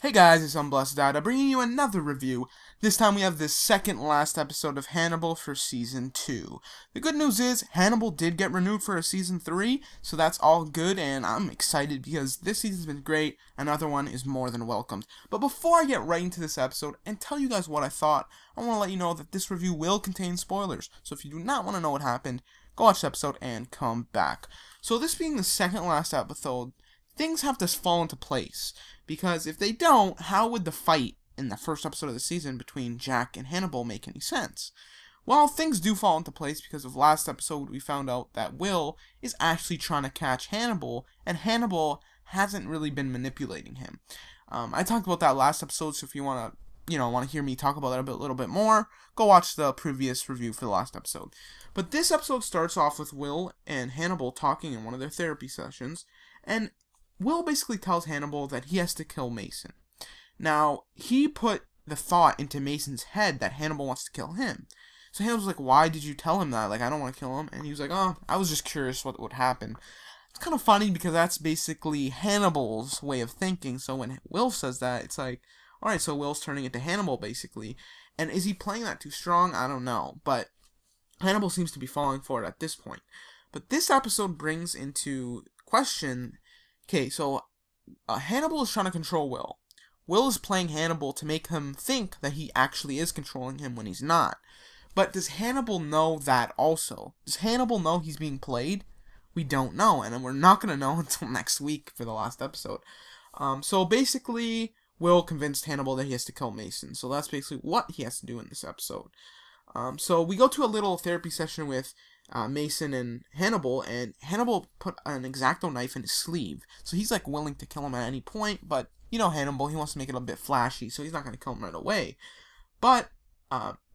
Hey guys, it's unBLESSEDdata bringing you another review. This time we have the second last episode of Hannibal for Season 2. The good news is, Hannibal did get renewed for a Season 3, so that's all good, and I'm excited because this season's been great, another one is more than welcomed. But before I get right into this episode and tell you guys what I thought, I want to let you know that this review will contain spoilers, so if you do not want to know what happened, go watch the episode and come back. So this being the second last episode, things have to fall into place, because if they don't, how would the fight in the first episode of the season between Jack and Hannibal make any sense? Well, things do fall into place because of last episode we found out that Will is actually trying to catch Hannibal, and Hannibal hasn't really been manipulating him. I talked about that last episode, so if you want to hear me talk about that a little bit more, go watch the previous review for the last episode. But this episode starts off with Will and Hannibal talking in one of their therapy sessions, and Will basically tells Hannibal that he has to kill Mason. Now, he put the thought into Mason's head that Hannibal wants to kill him. So Hannibal's like, why did you tell him that? Like, I don't want to kill him. And he was like, oh, I was just curious what would happen. It's kind of funny because that's basically Hannibal's way of thinking. So when Will says that, it's like, alright, so Will's turning into Hannibal, basically. And is he playing that too strong? I don't know. But Hannibal seems to be falling for it at this point. But this episode brings into question, okay, so Hannibal is trying to control Will. Will is playing Hannibal to make him think that he actually is controlling him when he's not. But does Hannibal know that also? Does Hannibal know he's being played? We don't know, and we're not going to know until next week for the last episode. So basically, Will convinced Hannibal that he has to kill Mason. So that's basically what he has to do in this episode. So we go to a little therapy session with Mason and Hannibal put an X-Acto knife in his sleeve. So he's like willing to kill him at any point, but you know Hannibal, he wants to make it a bit flashy, so he's not going to kill him right away. But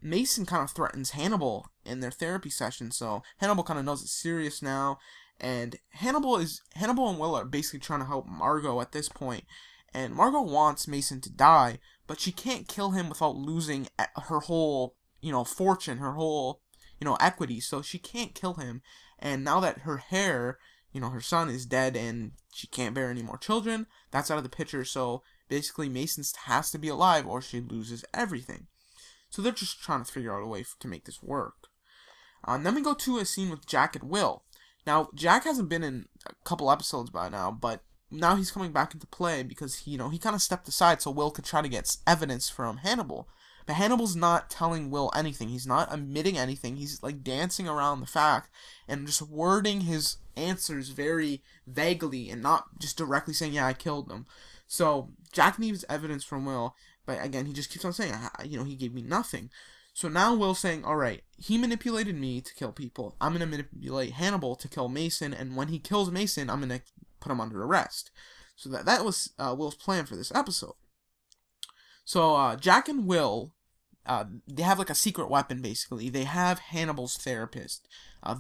Mason kind of threatens Hannibal in their therapy session, so Hannibal kind of knows it's serious now, and Hannibal and Will are basically trying to help Margot at this point, and Margot wants Mason to die, but she can't kill him without losing her whole, fortune, her whole, equity, so she can't kill him, and now that her heir, her son is dead and she can't bear any more children, that's out of the picture, so basically Mason has to be alive or she loses everything. So they're just trying to figure out a way to make this work. And then we go to a scene with Jack and Will. Now, Jack hasn't been in a couple episodes by now, but now he's coming back into play because, he kind of stepped aside so Will could try to get evidence from Hannibal. But Hannibal's not telling Will anything. He's not admitting anything. He's like dancing around the fact and just wording his answers very vaguely and not just directly saying, yeah, I killed them. So Jack needs evidence from Will, but again, he just keeps on saying, he gave me nothing. So now Will's saying, alright, he manipulated me to kill people. I'm going to manipulate Hannibal to kill Mason, and when he kills Mason, I'm going to put him under arrest. So that was Will's plan for this episode. So Jack and Will, they have like a secret weapon, basically. They have Hannibal's therapist,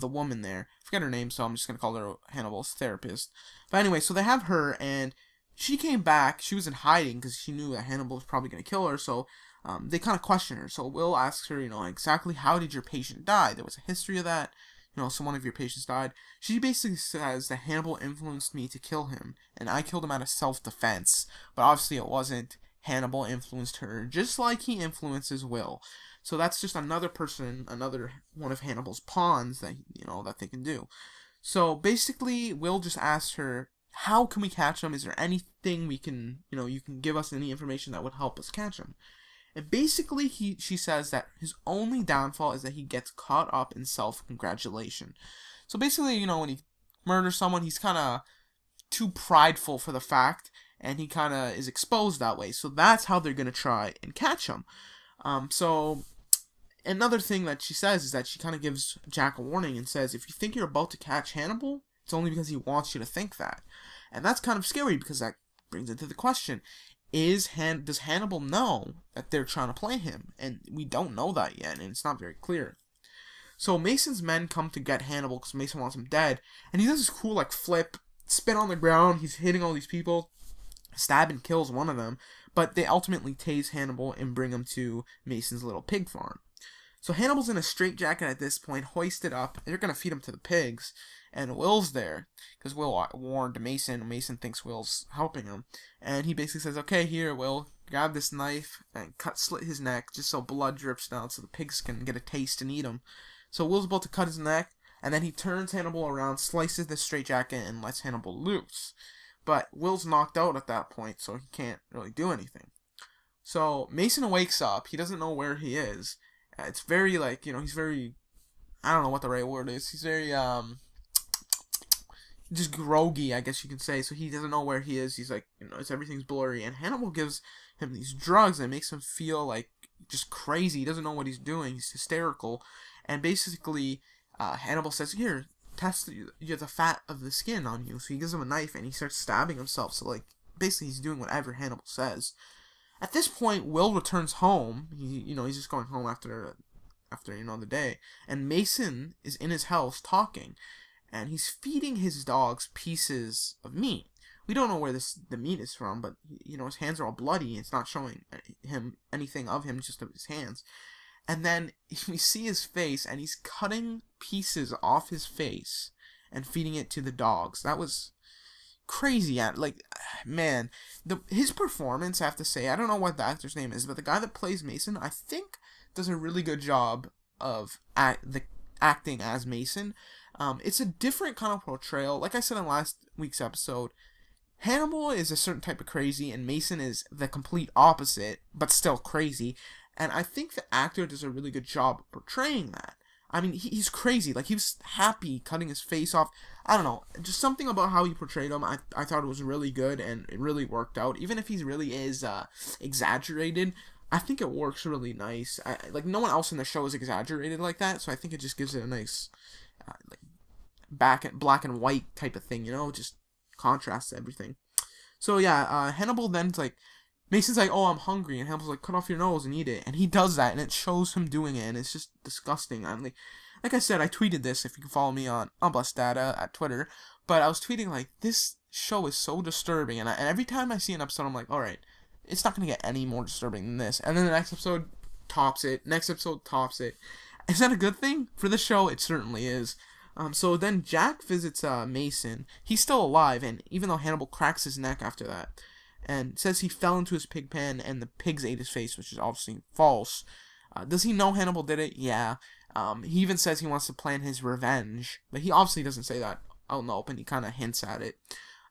the woman there. I forget her name, so I'm just going to call her Hannibal's therapist. But anyway, so they have her, and she came back. She was in hiding because she knew that Hannibal was probably going to kill her, so they kind of question her. So Will asks her, exactly how did your patient die? There was a history of that. So one of your patients died. She basically says that Hannibal influenced me to kill him, and I killed him out of self-defense. But obviously it wasn't. Hannibal influenced her, just like he influences Will. So that's just another person, another one of Hannibal's pawns that, that they can do. So basically, Will just asks her, how can we catch him? Is there anything we can, you can give us any information that would help us catch him? And basically, she says that his only downfall is that he gets caught up in self-congratulation. So basically, when he murders someone, he's kind of too prideful for the fact, and he kind of is exposed that way. So that's how they're going to try and catch him. So another thing that she says is that she kind of gives Jack a warning and says, if you think you're about to catch Hannibal, it's only because he wants you to think that. And that's kind of scary because that brings into the question, does Hannibal know that they're trying to play him? And we don't know that yet, and it's not very clear. So Mason's men come to get Hannibal because Mason wants him dead, and he does this cool flip, spin on the ground, he's hitting all these people, stab and kills one of them, but they ultimately tase Hannibal and bring him to Mason's little pig farm. So Hannibal's in a straitjacket at this point, hoisted up, and they're going to feed him to the pigs. and Will's there, because Will warned Mason. Mason thinks Will's helping him, and he basically says, okay, here, Will, grab this knife, and slit his neck, just so blood drips down, so the pigs can get a taste and eat him. So Will's about to cut his neck, and then he turns Hannibal around, slices the straitjacket, and lets Hannibal loose. But Will's knocked out at that point, so he can't really do anything. So Mason wakes up. He doesn't know where he is. It's very, like, he's very, I don't know what the right word is. He's very, just groggy, I guess you can say. So he doesn't know where he is. He's like, everything's blurry. And Hannibal gives him these drugs that makes him feel like just crazy. He doesn't know what he's doing. He's hysterical. And basically, Hannibal says, here, test the fat of the skin on you. So he gives him a knife and he starts stabbing himself. So, like, basically he's doing whatever Hannibal says. At this point, Will returns home. He's just going home after the day. And Mason is in his house talking. And he's feeding his dogs pieces of meat. We don't know where the meat is from, but, his hands are all bloody. It's not showing him anything of him, just of his hands. And then we see his face, and he's cutting pieces off his face and feeding it to the dogs. That was crazy. Like, man, his performance, I have to say, I don't know what the actor's name is, but the guy that plays Mason, I think, does a really good job of acting as Mason. It's a different kind of portrayal. Like I said in last week's episode, Hannibal is a certain type of crazy, and Mason is the complete opposite, but still crazy. And I think the actor does a really good job of portraying that. I mean, he's crazy. Like, he was happy cutting his face off. I don't know. Just something about how he portrayed him, I thought it was really good, and it really worked out. Even if he really is exaggerated, I think it works really nice. Like, no one else in the show is exaggerated like that, so I think it just gives it a nice, black and white type of thing, just contrasts everything. So, yeah, Hannibal then's like, Mason's like, oh, I'm hungry, and Hannibal's like, cut off your nose and eat it, and he does that, and it shows him doing it, and it's just disgusting. I'm like I said, I tweeted this, if you can follow me on unBLESSEDdata at Twitter, but I was tweeting, like, this show is so disturbing, and every time I see an episode, I'm like, alright, it's not going to get any more disturbing than this, and then the next episode tops it, next episode tops it. Is that a good thing? For the show, it certainly is. So then Jack visits Mason. He's still alive, and even though Hannibal cracks his neck after that, and says he fell into his pig pen and the pigs ate his face, which is obviously false. Does he know Hannibal did it? Yeah. He even says he wants to plan his revenge, but he obviously doesn't say that out in the open. He kind of hints at it.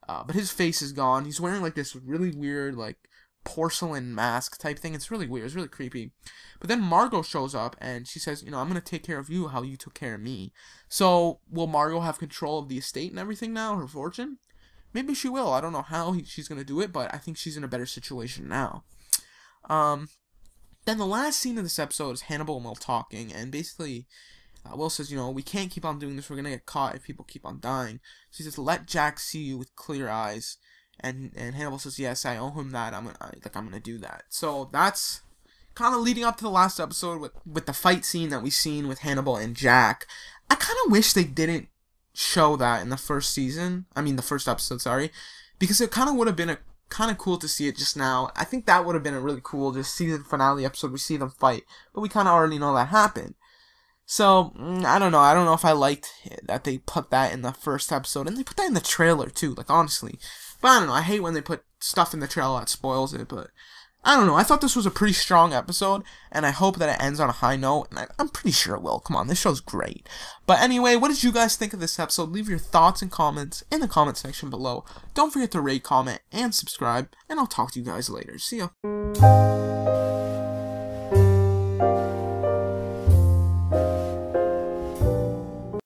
But his face is gone. He's wearing like this really weird, like, porcelain mask type thing. It's really weird. It's really creepy. But then Margot shows up and she says, I'm going to take care of you how you took care of me. So will Margot have control of the estate and everything now, her fortune? Maybe she will. I don't know how she's going to do it, but I think she's in a better situation now. Then the last scene of this episode is Hannibal and Will talking, and basically Will says, we can't keep on doing this. We're going to get caught if people keep on dying. So he says, let Jack see you with clear eyes. And Hannibal says, yes, I owe him that. I'm gonna do that. So that's kind of leading up to the last episode with the fight scene that we've seen with Hannibal and Jack. I kind of wish they didn't show that in the first episode, sorry, because it kind of would have been kind of cool to see it just now. I think that would have been a really cool just season finale episode. We see them fight, but we kind of already know that happened. So I don't know if I liked that they put that in the first episode, and they put that in the trailer too, like, honestly. But I don't know, I hate when they put stuff in the trailer that spoils it, but I don't know, I thought this was a pretty strong episode, and I hope that it ends on a high note, and I'm pretty sure it will. Come on, this show's great. But anyway, what did you guys think of this episode? Leave your thoughts and comments in the comment section below. Don't forget to rate, comment, and subscribe, and I'll talk to you guys later. See ya.